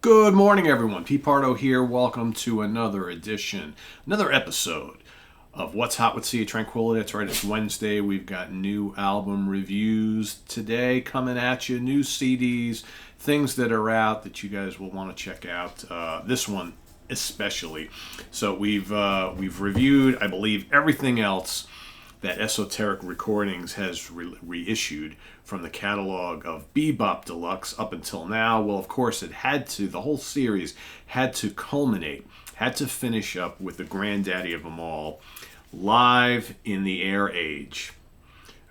Good morning, everyone. Pete Pardo here. Welcome to another edition, another episode of What's Hot with Sea of Tranquility. That's right, it's Wednesday. We've got new album reviews today coming at you, new CDs, things that are out that you guys will want to check out. This one especially. So we've reviewed, I believe, everything else that Esoteric Recordings has reissued from the catalog of Be Bop Deluxe up until now. Well, of course, the whole series had to culminate, had to finish up with the granddaddy of them all, Live in the Air Age.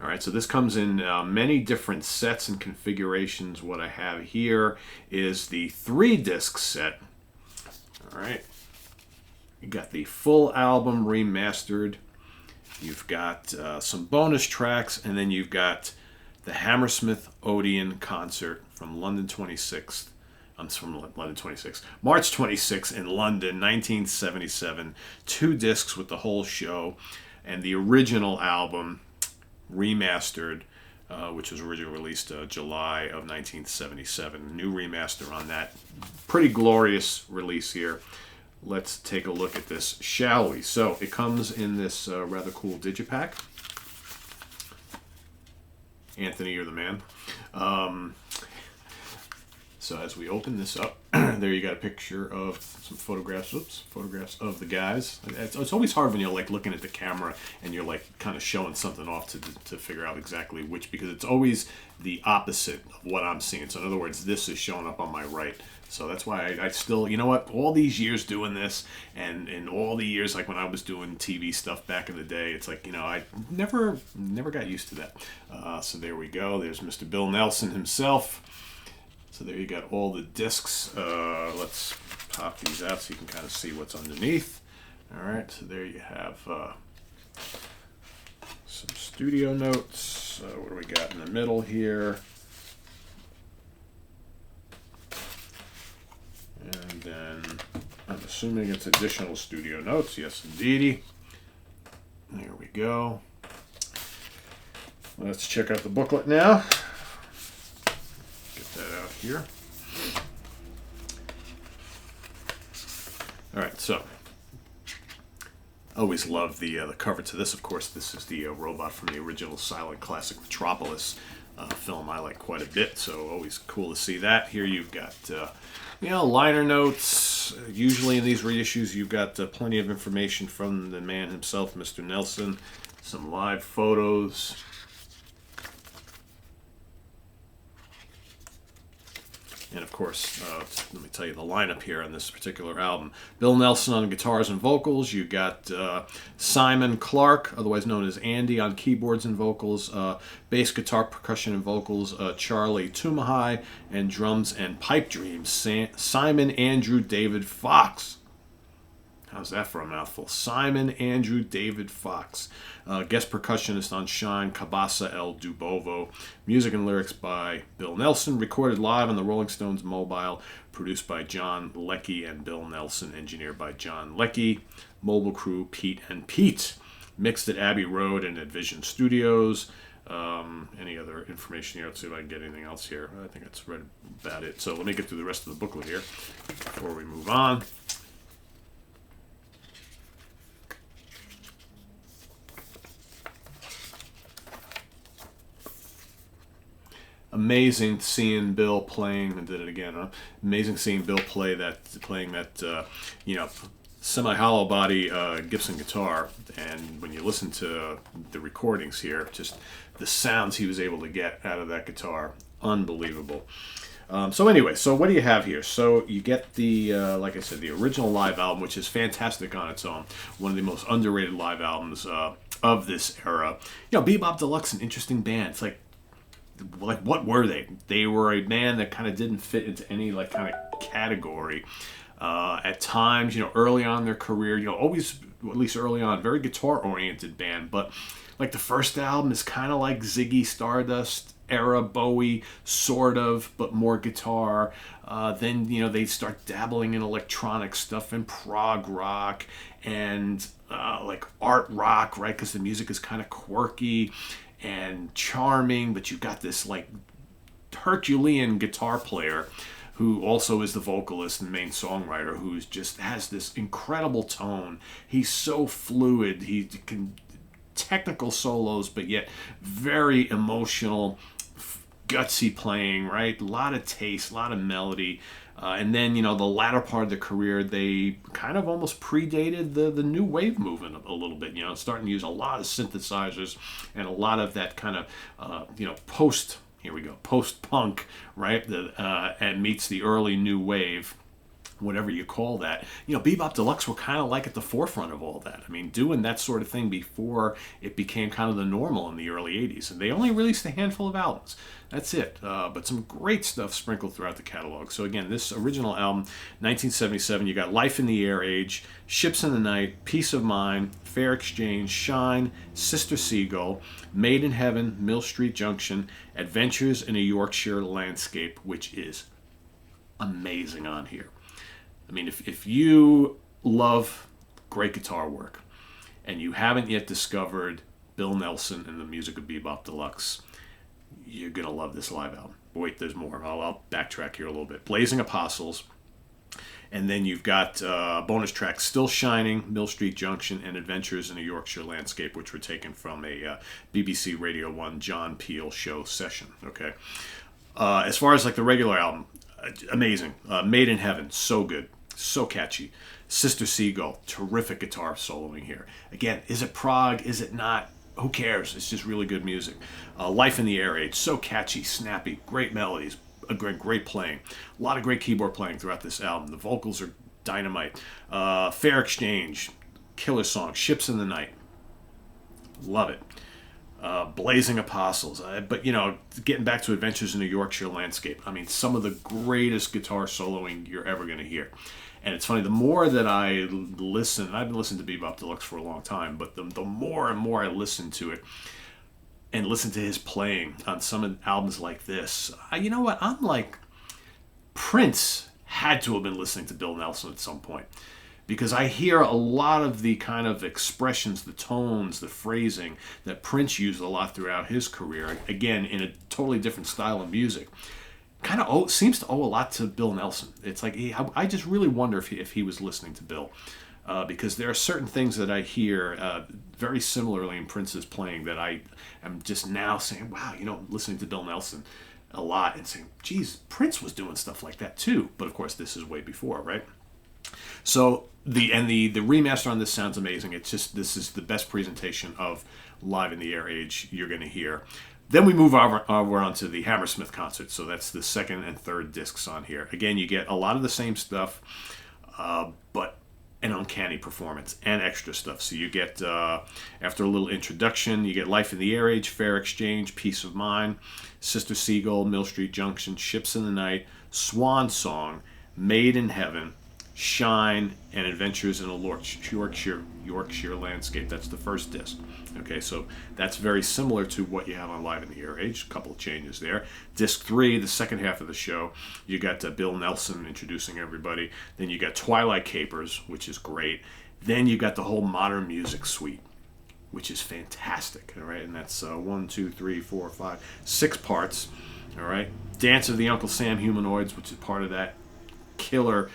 All right, so this comes in many different sets and configurations. What I have here is the 3-disc set. All right, you got the full album remastered. You've got some bonus tracks, and then you've got the Hammersmith Concert from London 26th. March 26th in London, 1977. 2 discs with the whole show, and the original album remastered, which was originally released July of 1977. New remaster on that. Pretty glorious release here. Let's take a look at this, shall we? So it comes in this rather cool digipack. Anthony, you're the man. So as we open this up, there you got a picture of some photographs. Photographs of the guys. It's always hard when you're like looking at the camera and you're like kind of showing something off to figure out exactly which, because it's always the opposite of what I'm seeing. So in other words, this is showing up on my right. So that's why I still, you know what, all these years doing this, and in all the years, like when I was doing TV stuff back in the day, it's like, you know, I never got used to that. So there we go. There's Mr. Bill Nelson himself. So there you got all the discs. Let's pop these out so you can kind of see what's underneath. All right, so there you have some studio notes. What do we got in the middle here? And then I'm assuming it's additional studio notes. Yes, indeedy. There we go. Let's check out the booklet now. Get that out here. All right, so always love the cover to this. Of course, this is the robot from the original silent classic Metropolis film I like quite a bit, so always cool to see that. Here you've got liner notes. Usually in these reissues you've got plenty of information from the man himself, Mr. Nelson. Some live photos. And of course, let me tell you the lineup here on this particular album. Bill Nelson on guitars and vocals. You got Simon Clark, otherwise known as Andy, on keyboards and vocals. Bass guitar, percussion, and vocals. Charlie Tumahai, and drums and pipe dreams. Simon Andrew David Fox. How's that for a mouthful? Simon Andrew David Fox. Guest percussionist on Shine, Cabasa El Dubovo. Music and lyrics by Bill Nelson. Recorded live on the Rolling Stones Mobile. Produced by John Leckie and Bill Nelson. Engineered by John Leckie. Mobile crew, Pete and Pete. Mixed at Abbey Road and at Vision Studios. Any other information here? Let's see if I can get anything else here. I think that's right about it. So let me get through the rest of the booklet here before we move on. Amazing seeing Bill playing. I did it again. Huh? Amazing seeing Bill playing that semi-hollow body Gibson guitar. And when you listen to the recordings here, just the sounds he was able to get out of that guitar, unbelievable. So anyway, so what do you have here? So you get the, like I said, the original live album, which is fantastic on its own. One of the most underrated live albums of this era. Be Bop Deluxe, an interesting band. It's like what were they? They were a band that kind of didn't fit into any like kind of category. At times, early on in their career, always, at least early on, very guitar-oriented band. But like the first album is kind of like Ziggy Stardust era Bowie, sort of, but more guitar. Then, they start dabbling in electronic stuff and prog rock and like art rock, right? Because the music is kind of quirky and charming, but you've got this like Herculean guitar player who also is the vocalist and main songwriter, who's just has this incredible tone. He's so fluid. He can technical solos, but yet very emotional, gutsy playing, right? A lot of taste, a lot of melody. And then, the latter part of the career, they kind of almost predated the new wave movement a little bit, starting to use a lot of synthesizers and a lot of that kind of, post-punk, right? And meets the early new wave, whatever you call that. Be Bop Deluxe were kind of like at the forefront of all that. I mean, doing that sort of thing before it became kind of the normal in the early 80s. And they only released a handful of albums. That's it. But some great stuff sprinkled throughout the catalog. So again, this original album, 1977, you got Life in the Air Age, Ships in the Night, Peace of Mind, Fair Exchange, Shine, Sister Seagull, Made in Heaven, Mill Street Junction, Adventures in a Yorkshire Landscape, which is amazing on here. I mean, if you love great guitar work and you haven't yet discovered Bill Nelson and the music of Be Bop Deluxe, you're going to love this live album. Wait, there's more. I'll backtrack here a little bit. Blazing Apostles, and then you've got bonus tracks Still Shining, Mill Street Junction, and Adventures in a Yorkshire Landscape, which were taken from a BBC Radio 1 John Peel show session. Okay. As far as like the regular album, amazing. Made in Heaven, so good. So catchy. Sister Seagull, terrific guitar soloing here. Again, is it prog? Is it not? Who cares? It's just really good music. Life in the Air Age, so catchy, snappy, great melodies, great playing. A lot of great keyboard playing throughout this album. The vocals are dynamite. Fair Exchange, killer song. Ships in the Night, love it. Blazing Apostles. But, getting back to Adventures in a Yorkshire Landscape, I mean, some of the greatest guitar soloing you're ever going to hear. And it's funny, the more that I listen, I've been listening to Be Bop Deluxe for a long time, but the more and more I listen to it and listen to his playing on some albums like this, you know what? I'm like, Prince had to have been listening to Bill Nelson at some point. Because I hear a lot of the kind of expressions, the tones, the phrasing that Prince used a lot throughout his career, again, in a totally different style of music, kind of seems to owe a lot to Bill Nelson. It's like, I just really wonder if he was listening to Bill. Because there are certain things that I hear very similarly in Prince's playing that I am just now saying, wow, listening to Bill Nelson a lot and saying, geez, Prince was doing stuff like that too. But of course, this is way before, right? So the remaster on this sounds amazing. It's just, this is the best presentation of Live in the Air Age you're going to hear. Then we move over onto the Hammersmith Concert. So that's the second and third discs on here. Again, you get a lot of the same stuff, but an uncanny performance and extra stuff. So you get, after a little introduction, you get Life in the Air Age, Fair Exchange, Peace of Mind, Sister Seagull, Mill Street Junction, Ships in the Night, Swan Song, Made in Heaven, Shine, and Adventures in a Yorkshire Landscape. That's the first disc. Okay, so that's very similar to what you have on Live in the Air Age. A couple of changes there. Disc 3, the second half of the show, you got Bill Nelson introducing everybody. Then you got Twilight Capers, which is great. Then you got the whole Modern Music Suite, which is fantastic. All right, and that's 6 parts. All right, Dance of the Uncle Sam Humanoids, which is part of that killer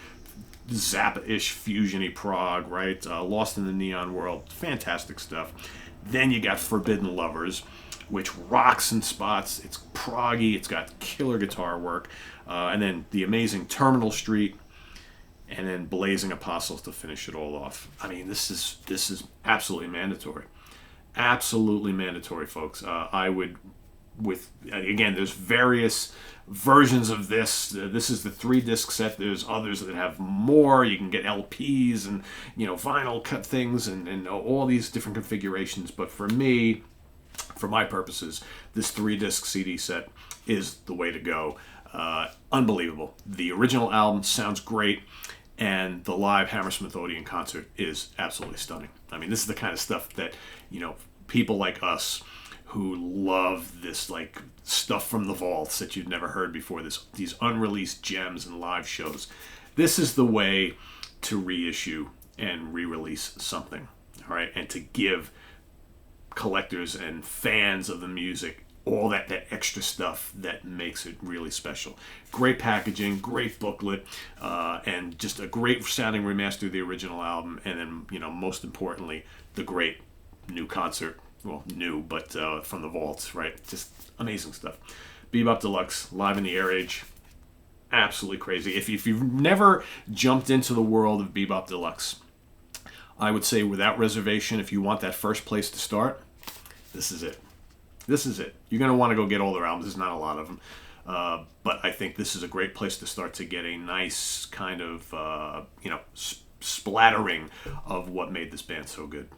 Zappa-ish fusion-y prog, right? Lost in the Neon World, fantastic stuff. Then you got Forbidden Lovers, which rocks in spots. It's proggy, it's got killer guitar work. And then the amazing Terminal Street, and then Blazing Apostles to finish it all off. I mean, this is absolutely mandatory. Absolutely mandatory, folks. Again, there's various versions of this. This is the 3-disc set. There's others that have more. You can get LPs and vinyl cut things and all these different configurations. But for me, for my purposes, this 3-disc CD set is the way to go. Unbelievable. The original album sounds great, and the live Hammersmith Odeon concert is absolutely stunning. I mean, this is the kind of stuff that people like us who love this like stuff from the vaults that you've never heard before, these unreleased gems and live shows. This is the way to reissue and re-release something, all right? And to give collectors and fans of the music all that extra stuff that makes it really special. Great packaging, great booklet, and just a great sounding remaster of the original album. And then, most importantly, the great new concert. Well, new, but from the vaults, right? Just amazing stuff. Be Bop Deluxe, live in the Air Age. Absolutely crazy. If you've never jumped into the world of Be Bop Deluxe, I would say without reservation, if you want that first place to start, this is it. This is it. You're going to want to go get all their albums. There's not a lot of them. But I think this is a great place to start to get a nice kind of, splattering of what made this band so good.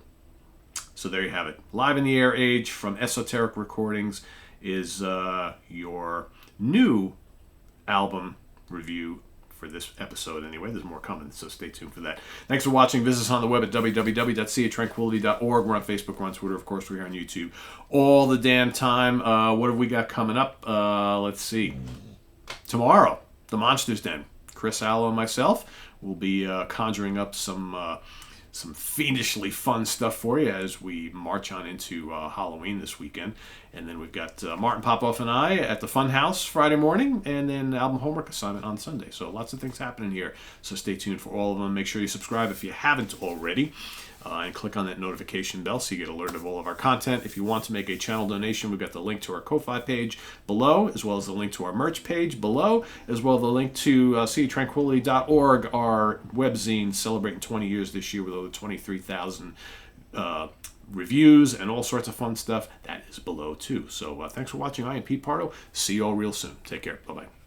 So there you have it. Live in the Air Age from Esoteric Recordings is your new album review for this episode anyway. There's more coming, so stay tuned for that. Thanks for watching. Visit us on the web at www.seatranquility.org. We're on Facebook, we're on Twitter, of course, we're here on YouTube all the damn time. What have we got coming up? Let's see. Tomorrow, The Monsters Den. Chris Allo and myself will be conjuring up some fiendishly fun stuff for you as we march on into Halloween this weekend. And then we've got Martin Popoff and I at the Fun House Friday morning, and then album homework assignment on Sunday. So lots of things happening here. So stay tuned for all of them. Make sure you subscribe if you haven't already. And click on that notification bell so you get alerted of all of our content. If you want to make a channel donation, we've got the link to our Ko-Fi page below, as well as the link to our merch page below, as well as the link to seatranquility.org, our webzine celebrating 20 years this year with over 23,000 reviews and all sorts of fun stuff. That is below too. So thanks for watching. I am Pete Pardo. See you all real soon. Take care. Bye-bye.